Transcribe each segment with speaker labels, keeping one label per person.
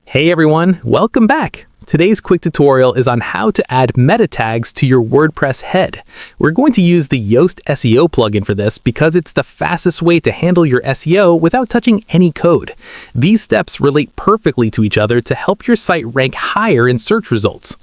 Speaker 1: Hey everyone, welcome back. Today's quick tutorial is on how to add meta tags to your WordPress head. We're going to use the Yoast SEO plugin for this because it's the fastest way to handle your SEO without touching any code. These steps relate perfectly to each other to help your site rank higher in search results.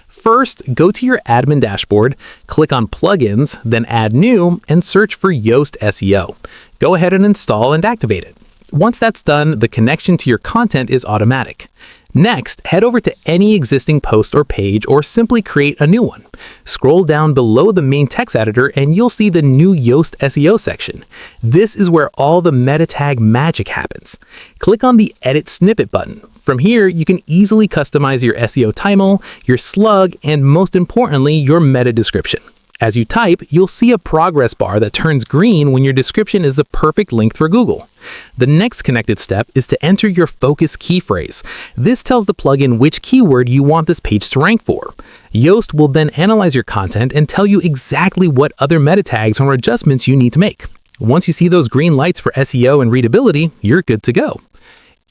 Speaker 1: First, go to your admin dashboard, click on Plugins, then Add New, and search for Yoast SEO. Go ahead and install and activate it. Once that's done, the connection to your content is automatic. Next, head over to any existing post or page or simply create a new one. Scroll down below the main text editor and you'll see the new Yoast SEO section. This is where all the meta tag magic happens. Click on the Edit Snippet button. From here, you can easily customize your SEO title, your slug, and most importantly, your meta description. As you type, you'll see a progress bar that turns green when your description is the perfect link for Google. The next connected step is to enter your focus key phrase. This tells the plugin which keyword you want this page to rank for. Yoast will then analyze your content and tell you exactly what other meta tags or adjustments you need to make. Once you see those green lights for SEO and readability, you're good to go.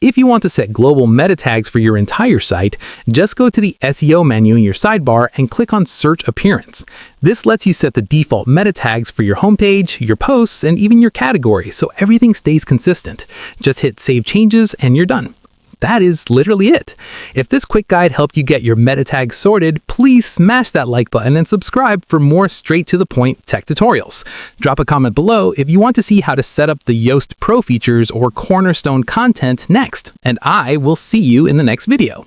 Speaker 1: If you want to set global meta tags for your entire site, just go to the SEO menu in your sidebar and click on Search Appearance. This lets you set the default meta tags for your homepage, your posts, and even your category so everything stays consistent. Just hit Save Changes and you're done. That is literally it. If this quick guide helped you get your meta tags sorted, please smash that like button and subscribe for more straight-to-the-point tech tutorials. Drop a comment below if you want to see how to set up the Yoast Pro features or cornerstone content next, and I will see you in the next video.